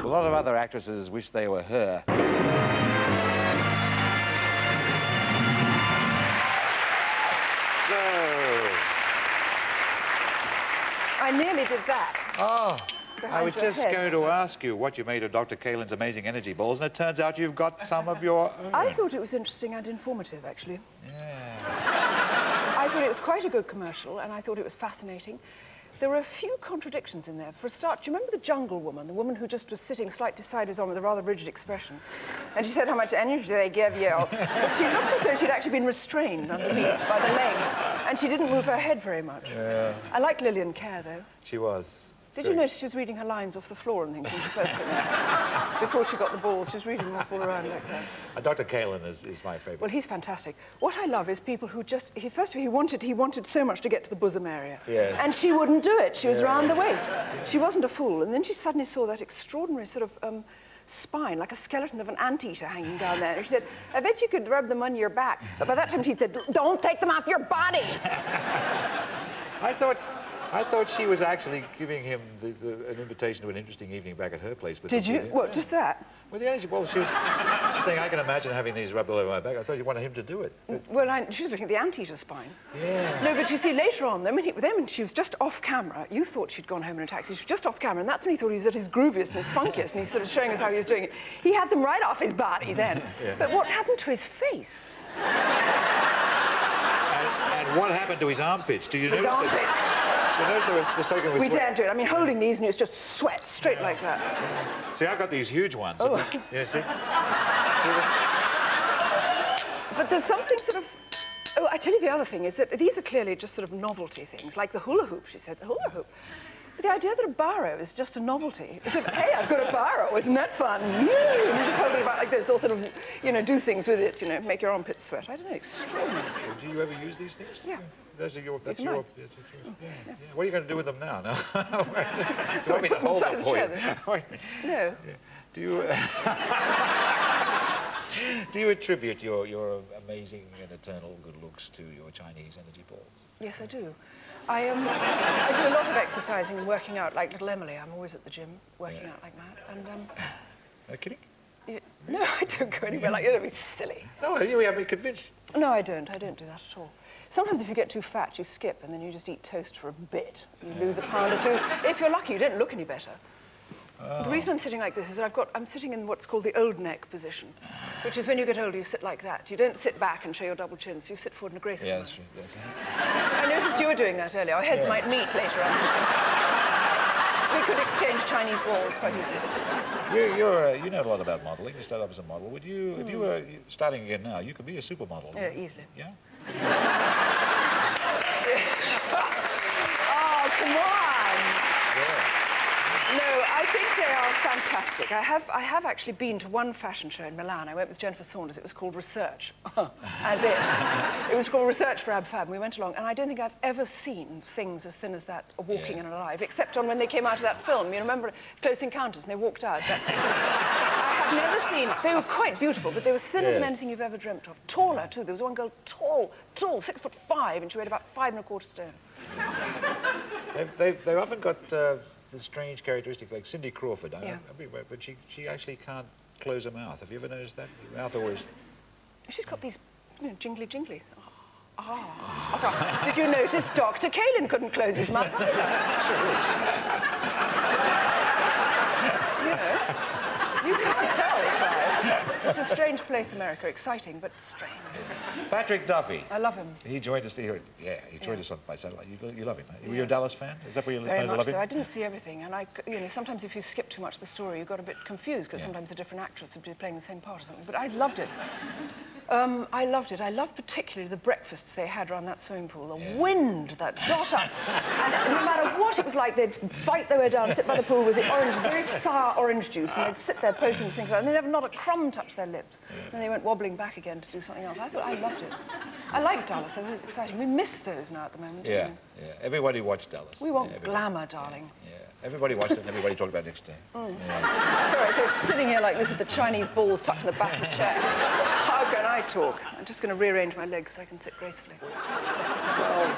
A lot of other actresses wish they were her. I nearly did that. Oh, I was just head. going to ask you what you made of Dr. Kalin's amazing energy balls, and it turns out you've got some of your own. I thought it was interesting and informative, actually. Yeah. I thought it was quite a good commercial, and I thought it was fascinating. There were a few contradictions in there. For a start, do you remember the jungle woman, the woman who just was sitting slightly sideways on with a rather rigid expression? And she said how much energy they give you. But she looked as though she'd actually been restrained underneath by the legs, and she didn't move her head very much. Yeah. I liked Lillian Kerr, though. She was. Did you notice she was reading her lines off the floor and things when she spoke to me? Before she got the balls, she was reading them off all around like that. Dr. Kalin is my favourite. Well, he's fantastic. What I love is people who just, first of all, he wanted so much to get to the bosom area. Yeah. And she wouldn't do it. She was round the waist. She wasn't a fool. And then she suddenly saw that extraordinary sort of spine, like a skeleton of an anteater hanging down there. And she said, I bet you could rub them on your back. But by that time she said, don't take them off your body. I thought she was actually giving him an invitation to an interesting evening back at her place. Did you? What, just that? Well, the energy ball, she was saying, I can imagine having these rubbed all over my back. I thought you wanted him to do it. Well, she was looking at the anteater spine. Yeah. No, but you see, later on, then she was just off camera. You thought she'd gone home in a taxi. She was just off camera, and that's when he thought he was at his grooviest and his funkiest, and he's sort of showing us how he was doing it. He had them right off his body then. Yeah. But what happened to his face? And what happened to his armpits? Do you notice? His armpits. You notice the soaking with We sweat? daren't do it. I mean, holding these, and it's just sweat straight like that. See, I've got these huge ones. Oh. Yeah, see? But there's something sort of... Oh, I tell you the other thing is that these are clearly just sort of novelty things, like the hula hoop, she said, the hula hoop. The idea that a barrow is just a novelty. It's like, hey, I've got a barrow, isn't that fun? And you just hold it about like this, or sort of, do things with it, make your armpits sweat. I don't know, extraordinary. Do you ever use these things? Yeah. That's your... These are mine. Yeah. What are you going to do with them now? You want me to hold them for you? No. Yeah. Do you... Do you attribute your amazing and eternal good looks to your Chinese energy balls? Yes, I do. I do a lot of exercising and working out like little Emily. I'm always at the gym working out like that. And No kidding? no, I don't go anywhere like that. It'd be silly. No, you have me convinced. No, I don't. I don't do that at all. Sometimes if you get too fat, you skip and then you just eat toast for a bit. You lose a pound or two. If you're lucky, you don't look any better. Oh. The reason I'm sitting like this is that I'm sitting in what's called the old neck position, which is when you get older, you sit like that. You don't sit back and show your double chins. You sit forward in a graceful manner. That's true. That's right. I noticed you were doing that earlier. Our heads might meet later on. We could exchange Chinese balls quite easily. You know a lot about modelling. You started off as a model. Would you, if you were starting again now, you could be a supermodel. Easily. Yeah? Oh, come on! Yeah. No, I think they are fantastic. I have actually been to one fashion show in Milan. I went with Jennifer Saunders. It was called Research, as in. It was called Research for Ab Fab. We went along, and I don't think I've ever seen things as thin as that walking and alive, except on when they came out of that film. You remember Close Encounters, and they walked out. I have never seen... They were quite beautiful, but they were thinner than anything you've ever dreamt of. Taller, too. There was one girl, tall, 6'5", and she weighed about 5¼ stone. They've often got... the strange characteristics, like Cindy Crawford, but she actually can't close her mouth. Have you ever noticed that? Her mouth always... She's got these, jingly. Did you notice Dr. Kalin couldn't close his mouth? That's true. You can't tell, Clive. It's a strange place, America. Exciting, but strange. Patrick Duffy. I love him. He joined us. He joined us by satellite. You love him. Were you a Dallas fan? Is that where you Very love much him? so. I didn't see everything, and sometimes if you skip too much of the story, you got a bit confused because sometimes a different actress would be playing the same part or something. But I loved it. I loved it. I loved particularly the breakfasts they had around that swimming pool. The wind that got up, and no matter what it was like, they'd fight their way down, sit by the pool with the very sour orange juice, and they'd sit there poking things around, and they'd never not a crumb touch their lips. Then they went wobbling back again to do something else. I loved it. I liked Dallas. It was exciting. We miss those now at the moment. Yeah. Everybody watched Dallas. We want glamour, darling. Yeah. Everybody watched it and everybody talked about it next day. Sorry, so sitting here like this with the Chinese balls tucked in the back of the chair. How can I talk? I'm just going to rearrange my legs so I can sit gracefully. Well,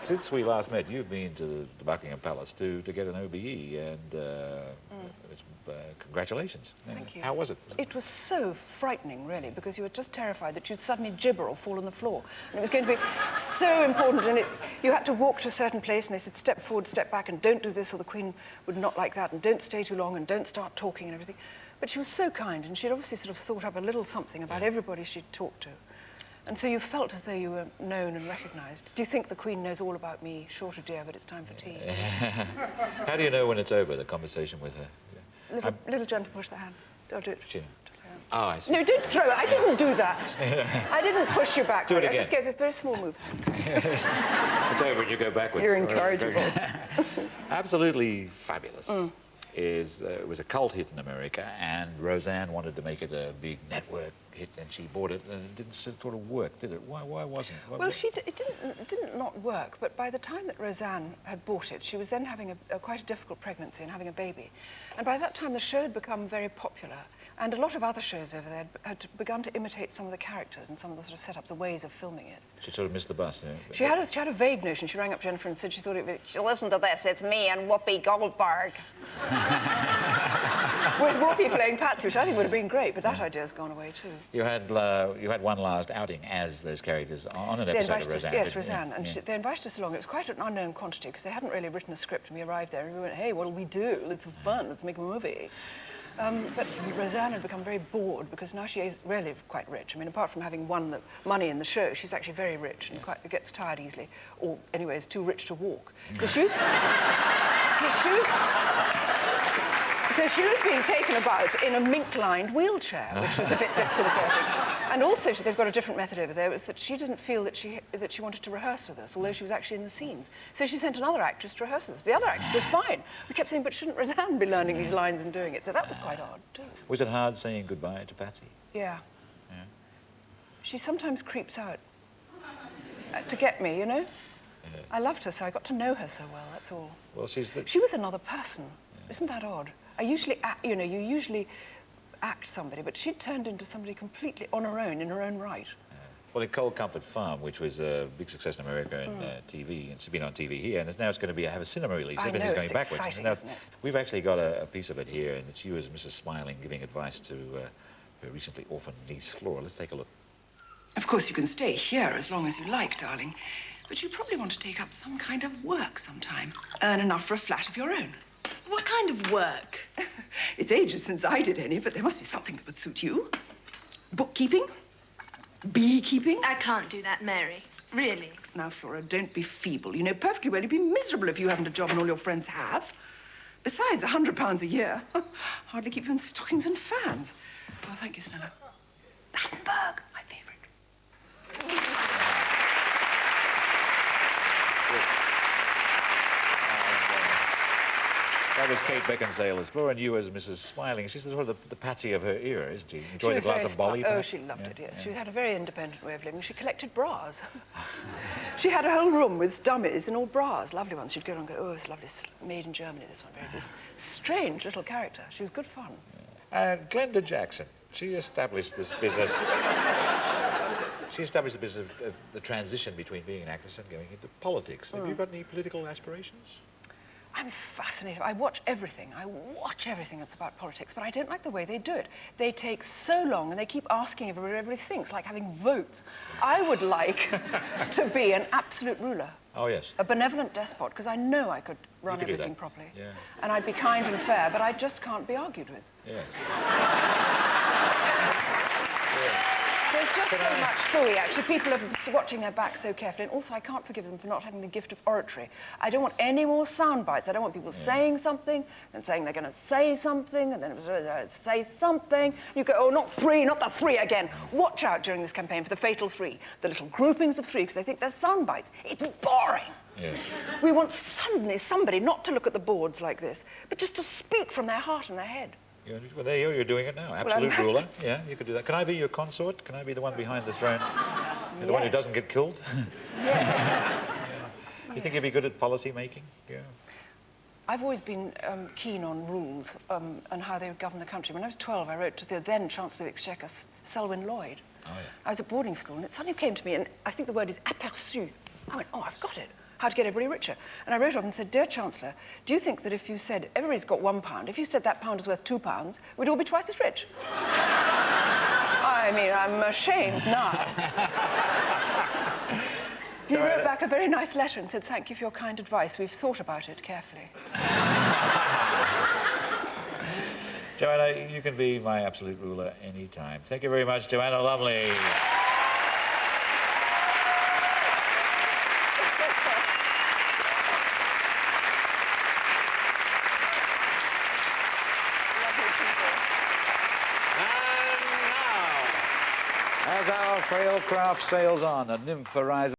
since we last met, you've been to the Buckingham Palace to get an OBE, and That's, congratulations. Thank you. How was it? It was so frightening, really, because you were just terrified that you'd suddenly gibber or fall on the floor. And it was going to be so important, and you had to walk to a certain place, and they said, step forward, step back, and don't do this, or the Queen would not like that, and don't stay too long, and don't start talking and everything. But she was so kind, and she'd obviously sort of thought up a little something about everybody she'd talked to. And so you felt as though you were known and recognised. Do you think the Queen knows all about me, short of dear, but it's time for tea? How do you know when it's over, the conversation with her? Little gentleman, push the hand. I'll do it. Oh, I see. No, don't throw it. I didn't do that. I didn't push you back. Do it again. I just gave a very small move. It's over and you go backwards. You're incorrigible. Absolutely fabulous. It was a cult hit in America, and Roseanne wanted to make it a big network hit, and she bought it, and it didn't sort of work, did it? Why wasn't it? Well, it didn't not work, but by the time that Roseanne had bought it, she was then having quite a difficult pregnancy and having a baby. And by that time, the show had become very popular. And a lot of other shows over there had begun to imitate some of the characters and some of the sort of setup, the ways of filming it. She sort of missed the bus, yeah. She had a vague notion. She rang up Jennifer and said she thought it would... Listen to this, it's me and Whoopi Goldberg. With Whoopi playing Patsy, which I think would have been great, but that idea's gone away too. You had one last outing as those characters on an episode of Roseanne. Yes, Roseanne. And they invited us along. It was quite an unknown quantity because they hadn't really written a script, and we arrived there and we went, hey, what'll we do? Let's have fun, let's make a movie. But Roseanne had become very bored because now she is really quite rich. I mean, apart from having won the money in the show, she's actually very rich and gets tired easily, or anyway, is too rich to walk. So she was being taken about in a mink-lined wheelchair, which was a bit disconcerting. And also, they've got a different method over there. It was that she didn't feel that she wanted to rehearse with us, although she was actually in the scenes. So she sent another actress to rehearse with us. The other actress was fine. We kept saying, but shouldn't Roseanne be learning these lines and doing it? So that was quite odd, too. Was it hard saying goodbye to Patsy? Yeah. She sometimes creeps out to get me, you know? I loved her, so I got to know her so well, that's all. Well, She was another person. Isn't that odd? You usually act somebody, but she'd turned into somebody completely on her own, in her own right. Well, in Cold Comfort Farm, which was a big success in America and TV, and it's been on TV here, and now it's going to have a cinema release. Everything's going backwards. Exciting, now, isn't it? We've actually got a piece of it here, and it's you as Mrs. Smiling giving advice to her recently orphaned niece, Flora. Let's take a look. Of course, you can stay here as long as you like, darling, but you probably want to take up some kind of work sometime. Earn enough for a flat of your own. What kind of work? It's ages since I did any, but there must be something that would suit you. Bookkeeping? Beekeeping? I can't do that, Mary. Really. Now, Flora, don't be feeble. You know perfectly well you'd be miserable if you haven't a job and all your friends have. Besides, £100 a year. Hardly keep you in stockings and fans. Oh, thank you, Stella. Hamburg, my favourite. That was Kate Beckinsale as Flora, and you as Mrs. Smiling. She's sort of the Patsy of her era, isn't she? Enjoyed a glass of bolly, Oh, perhaps? she loved it, yes. She had a very independent way of living. She collected bras. She had a whole room with dummies and all bras, lovely ones. She'd go and go, oh, it's lovely, made in Germany, this one, very good. Strange little character. She was good fun. And Glenda Jackson, she established this business. She established the business of the transition between being an actress and going into politics. Have you got any political aspirations? I'm fascinated. I watch everything. I watch everything that's about politics, but I don't like the way they do it. They take so long, and they keep asking everybody what everybody thinks, like having votes. I would like to be an absolute ruler. Oh, yes. A benevolent despot, because I know I could run everything properly. Yeah. And I'd be kind and fair, but I just can't be argued with. Yeah. There's just so much phooey, actually. People are watching their back so carefully. And also, I can't forgive them for not having the gift of oratory. I don't want any more sound bites. I don't want people saying something and saying they're going to say something and then say something. You go, oh, not three, not the three again. Watch out during this campaign for the fatal three, the little groupings of three, because they think they're sound bites. It's boring. Yes. We want suddenly somebody not to look at the boards like this, but just to speak from their heart and their head. Well, there you are. You're doing it now. Absolute ruler. Yeah, you could do that. Can I be your consort? Can I be the one behind the throne? The one who doesn't get killed? Yeah. You think you'd be good at policy making? Yeah. I've always been keen on rules and how they would govern the country. When I was 12, I wrote to the then Chancellor of the Exchequer, Selwyn Lloyd. Oh, yeah. I was at boarding school, and it suddenly came to me, and I think the word is aperçu. I went, oh, I've got it. how to get everybody richer. And I wrote off and said, "Dear Chancellor, do you think that if you said everybody's got £1, if you said that pound is worth £2, we'd all be twice as rich?" I mean, I'm ashamed now. He wrote back a very nice letter and said, "Thank you for your kind advice. We've thought about it carefully." Joanna, you can be my absolute ruler any time. Thank you very much, Joanna Lumley. And now, as our frail craft sails on, a nymph arises.